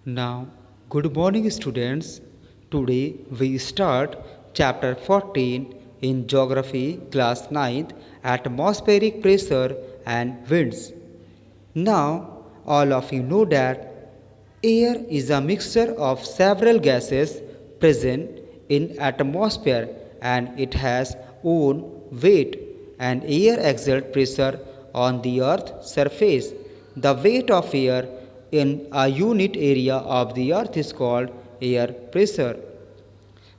Now, good morning, students. Today we start chapter 14 in Geography, class 9th, Atmospheric Pressure and Winds. Now, all of you know that air is a mixture of several gases present in atmosphere and it has own weight and air exert pressure on the earth's surface. The weight of air in a unit area of the earth is called air pressure.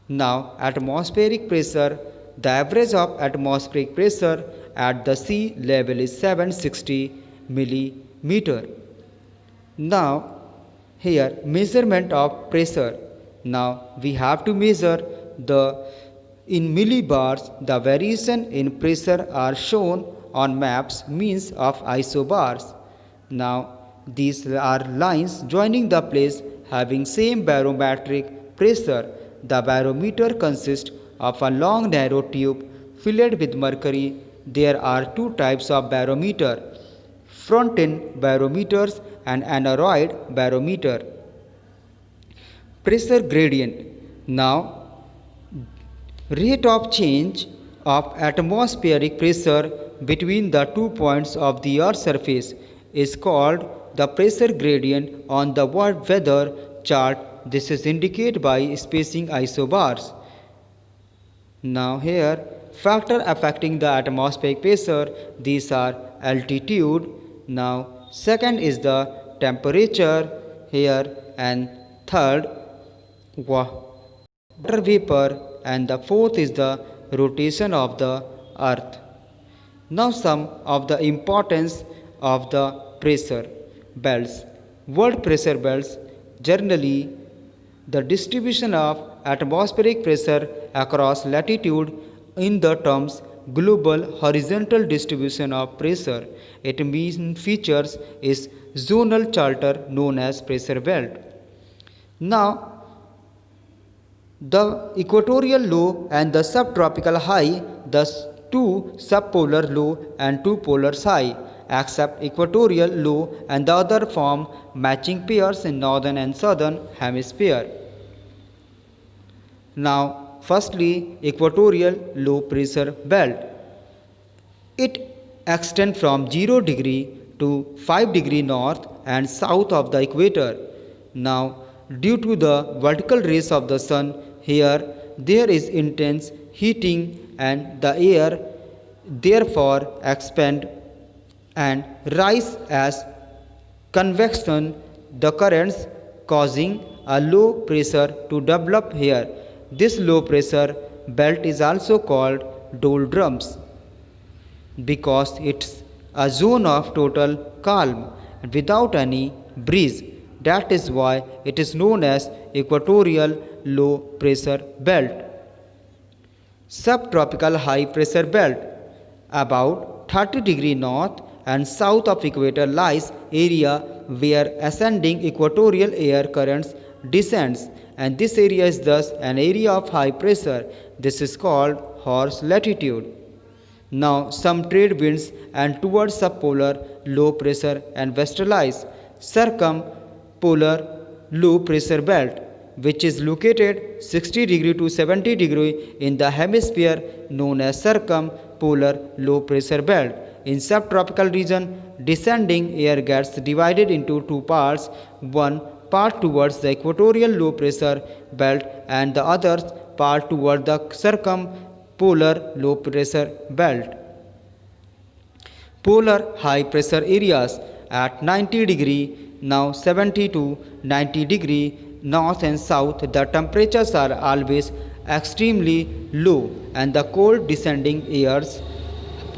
Now, atmospheric pressure, the average of atmospheric pressure at the sea level is 760 millimeter. Now, here measurement of pressure. Now, we have to measure the in millibars. The variation in pressure are shown on maps means of isobars. Now, these are lines joining the place having same barometric pressure. The barometer consists of a long narrow tube filled with mercury. There are two types of barometer: front-end barometers and aneroid barometer. Pressure gradient. Now, rate of change of atmospheric pressure between the 2 points of the Earth's surface is called the pressure gradient on the weather chart. This is indicated by spacing isobars. Now here, factor affecting the atmospheric pressure, these are altitude. Now second is the temperature here, and third water vapor, and the fourth is the rotation of the earth. Now some of the importance of the pressure belts. World pressure belts generally the distribution of atmospheric pressure across latitude in the terms global horizontal distribution of pressure. It means features is zonal charter known as pressure belt. Now, the equatorial low and the subtropical high, the two subpolar low and two polar high, except equatorial low and the other form matching pairs in northern and southern hemisphere. Now, firstly, equatorial low pressure belt. It extends from 0 degree to 5 degree north and south of the equator. Now, due to the vertical rays of the sun, here there is intense heating and the air therefore expand and rise as convection the currents, causing a low pressure to develop here. This low pressure belt is also called doldrums because it's a zone of total calm without any breeze. That is why it is known as equatorial low pressure belt. Subtropical high pressure belt. About 30 degree north and south of equator lies area where ascending equatorial air currents descends, and this area is thus an area of high pressure. This is called horse latitude. Now some trade winds and towards subpolar low pressure and westerlies circumpolar low pressure belt, which is located 60 degree to 70 degree in the hemisphere known as circumpolar low pressure belt. In subtropical region, descending air gets divided into two parts, one part towards the equatorial low pressure belt and the other part toward the circumpolar low pressure belt. Polar high pressure areas at 90 degree, now 70 to 90 degree north and south, the temperatures are always extremely low and the cold descending airs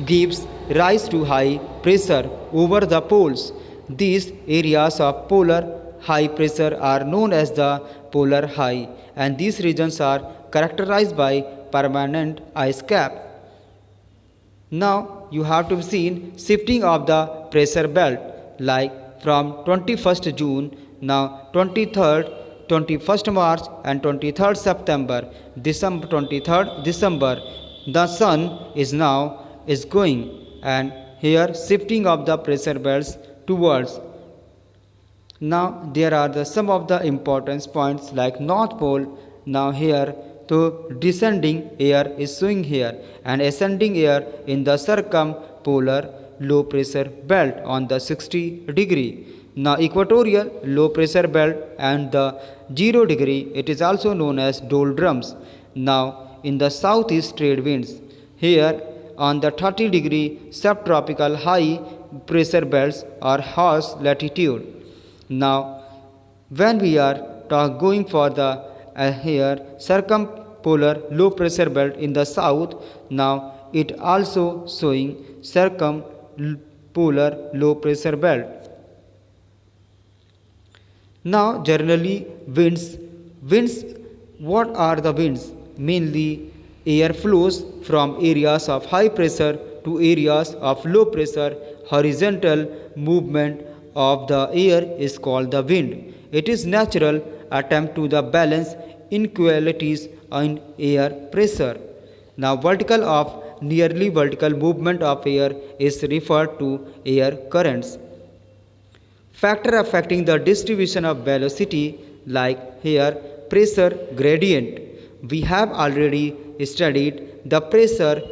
gives rise to high pressure over the poles. These areas of polar high pressure are known as the polar high, and these regions are characterized by permanent ice cap. Now you have to see shifting of the pressure belt, like from 21st June, now 23rd, 21st March and 23rd September, December 23rd December, the sun is going, and here shifting of the pressure belts towards Now there are some of the important points like North Pole. Now here the descending air is showing here and ascending air in the circumpolar low pressure belt on the 60 degree. Now equatorial low pressure belt and the 0 degree, it is also known as doldrums. Now in the southeast trade winds. Here on the 30 degree subtropical high pressure belts or horse latitude. Now when we are going for the here circumpolar low pressure belt in the south, now it also showing circumpolar low pressure belt. Now generally winds, what are the winds? Mainly air flows from areas of high pressure to areas of low pressure. Horizontal movement of the air is called the wind. It is natural attempt to the balance inequalities in air pressure. Now vertical of nearly vertical movement of air is referred to air currents. Factor affecting the distribution of velocity like here pressure gradient. We have already studied the pressure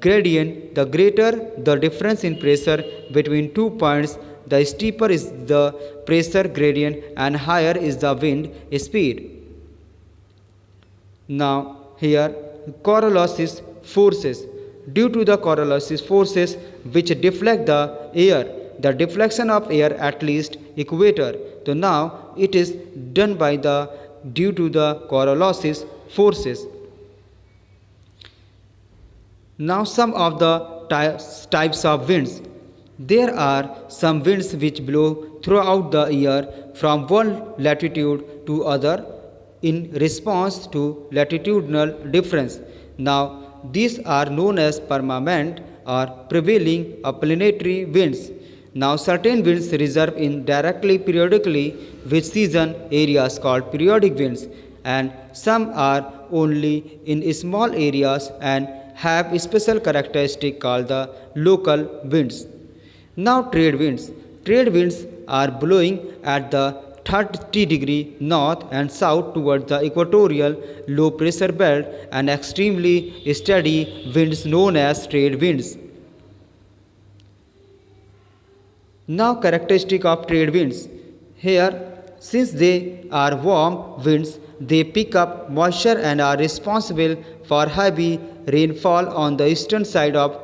gradient. The greater the difference in pressure between 2 points, the steeper is the pressure gradient and higher is the wind speed. Now here Coriolis forces. Due to the Coriolis forces which deflect the air, the deflection of air at least equator. So now it is done by the due to the Coriolis forces. Now some of the types of winds. There are some winds which blow throughout the year from one latitude to other in response to latitudinal difference. Now these are known as permanent or prevailing planetary winds. Now certain winds reserve in directly periodically with season areas called periodic winds, and some are only in small areas and have special characteristic called the local winds. Now trade winds. Trade winds are blowing at the 30 degree north and south towards the equatorial low pressure belt and extremely steady winds known as trade winds. Now characteristic of trade winds. Here since they are warm winds, they pick up moisture and are responsible for heavy rainfall on the eastern side of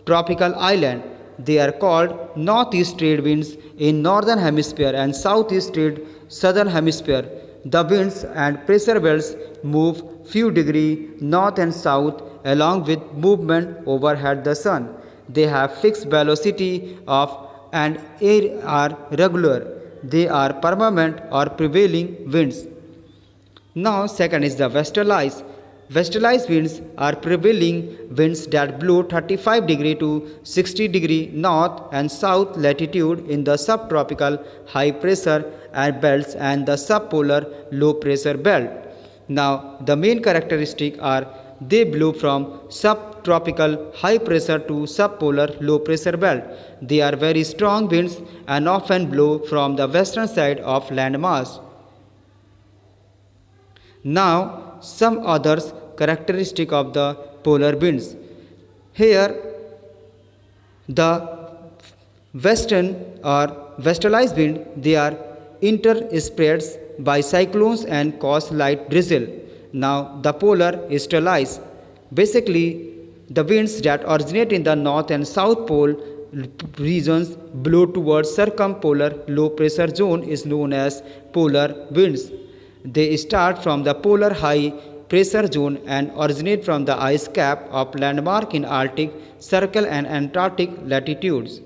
tropical island. They are called northeast trade winds in northern hemisphere and southeast trade southern hemisphere. The winds and pressure belts move few degree north and south along with movement overhead the sun. They have fixed velocity of and air are regular. They are permanent or prevailing winds. Now second is the westerlies. Westerlies winds are prevailing winds that blow 35 degree to 60 degree north and south latitude in the subtropical high pressure air belts and the subpolar low pressure belt. Now the main characteristic are they blow from subtropical high pressure to subpolar low pressure belt. They are very strong winds and often blow from the western side of landmass. Now some others characteristic of the polar winds. Here the western or westerlies wind, they are interspreads by cyclones and cause light drizzle. Now the polar easterlies, basically the winds that originate in the north and south pole regions blow towards circumpolar low pressure zone is known as polar winds. They start from the polar high pressure zone and originate from the ice cap of landmark in Arctic Circle and Antarctic latitudes.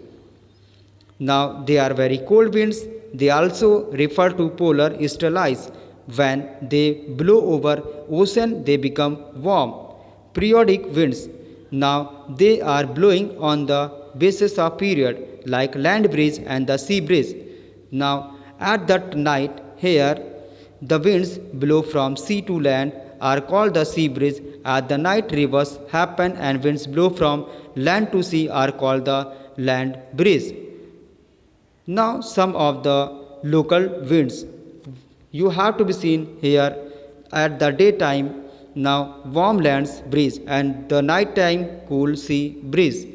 Now they are very cold winds. They also refer to polar easterlies. When they blow over ocean, they become warm. Periodic winds. Now they are blowing on the basis of period like land breeze and the sea breeze. Now at that night here the winds blow from sea to land are called the sea breeze. At the night rivers happen and winds blow from land to sea are called the land breeze. Now some of the local winds. You have to be seen here at the daytime now warm lands breeze and the nighttime cool sea breeze.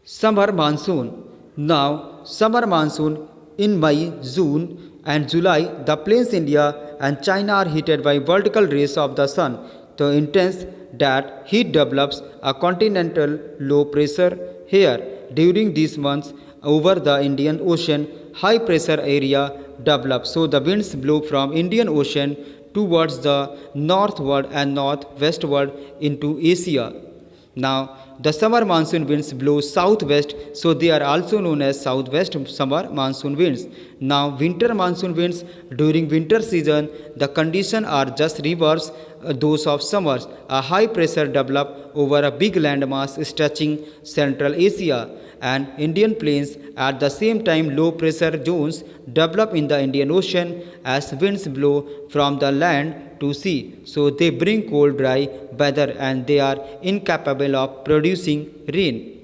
Summer monsoon. Now, summer monsoon in May, June, and July, the plains India and China are heated by vertical rays of the sun, so intense that heat develops a continental low pressure here. During these months, over the Indian Ocean, high pressure area develops, so the winds blow from Indian Ocean towards the northward and northwestward into Asia. Now, the summer monsoon winds blow southwest, so they are also known as southwest summer monsoon winds. Now, winter monsoon winds during winter season, the conditions are just reverse those of summers. A high pressure develop over a big landmass stretching Central Asia and Indian plains. At the same time, low pressure zones develop in the Indian Ocean as winds blow from the land to sea. So they bring cold, dry weather and they are incapable of producing rain.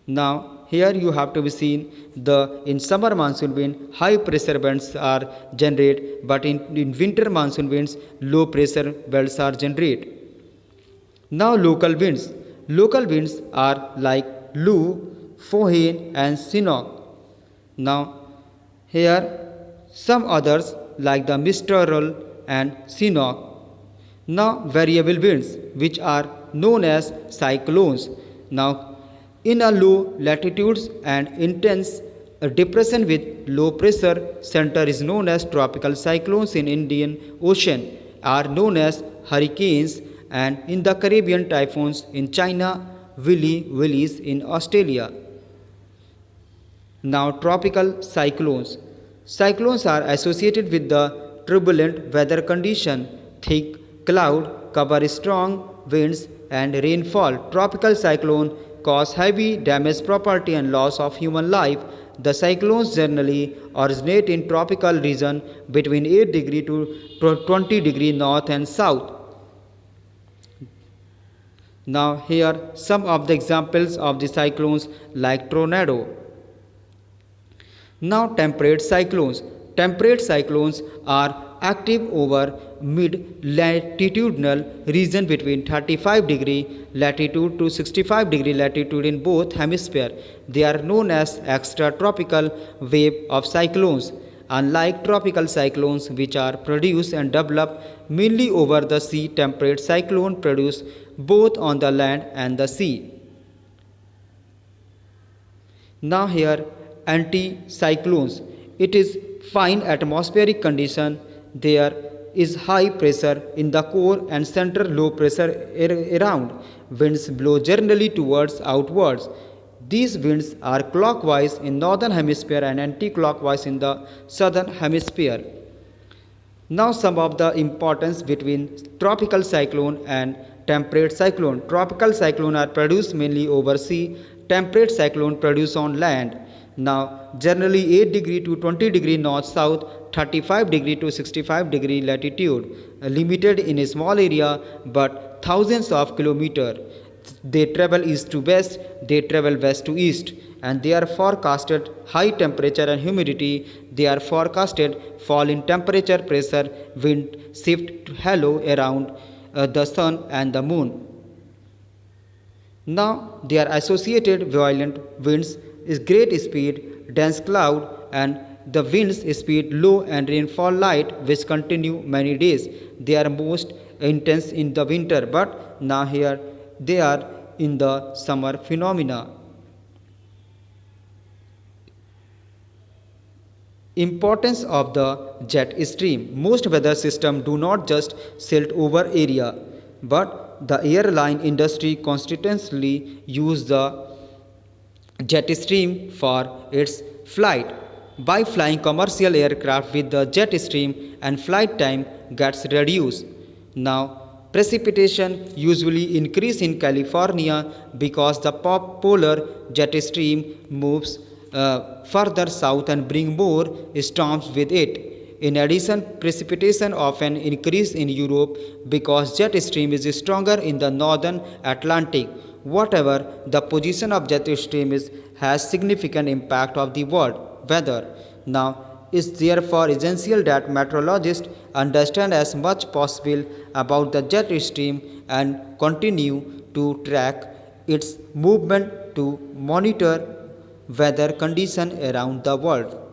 Now here you have to be seen the in summer monsoon wind high pressure bands are generated, but in winter monsoon winds low pressure belts are generated. Now local winds. Local winds are like Lu, Fohane and Sinok. Now here some others like the Mistral and Sinok. Now variable winds which are known as cyclones. Now in a low latitudes and intense depression with low pressure center is known as tropical cyclones in Indian Ocean are known as hurricanes and in the Caribbean typhoons in China, Willies in Australia. Now tropical cyclones. Cyclones are associated with the turbulent weather condition, thick cloud cover, strong winds and rainfall. Tropical cyclone cause heavy damage property and loss of human life. The cyclones generally originate in tropical region between 8 degree to 20 degree north and south. Now here some of the examples of the cyclones like tornado. Now temperate cyclones. Temperate cyclones are active over mid-latitudinal region between 35 degree latitude to 65 degree latitude in both hemispheres. They are known as extratropical wave of cyclones. Unlike tropical cyclones which are produced and develop mainly over the sea, temperate cyclone produce both on the land and the sea. Now here anticyclones. It is fine atmospheric condition. There is high pressure in the core and center, low pressure around. Winds blow generally towards outwards. These winds are clockwise in northern hemisphere and anti-clockwise in the southern hemisphere. Now some of the importance between tropical cyclone and temperate cyclone. Tropical cyclone are produced mainly over sea. Temperate cyclone produced on land. Now generally 8 degree to 20 degree north south, 35 degree to 65 degree latitude, limited in a small area but thousands of kilometers. They travel east to west, they travel west to east, and they are forecasted high temperature and humidity. They are forecasted fall in temperature, pressure, wind shift to halo around the sun and the moon. Now they are associated violent winds is great speed, dense cloud and the winds speed low and rainfall light which continue many days. They are most intense in the winter, but now here they are in the summer phenomena. Importance of the jet stream. Most weather systems do not just sail over area, but the airline industry constantly use the jet stream for its flight. By flying commercial aircraft with the jet stream and flight time gets reduced. Now precipitation usually increase in California because the polar jet stream moves further south and bring more storms with it. In addition, precipitation often increase in Europe because jet stream is stronger in the northern Atlantic. Whatever the position of jet stream is has significant impact of the world. weather. Now, it's therefore essential that meteorologists understand as much possible about the jet stream and continue to track its movement to monitor weather conditions around the world.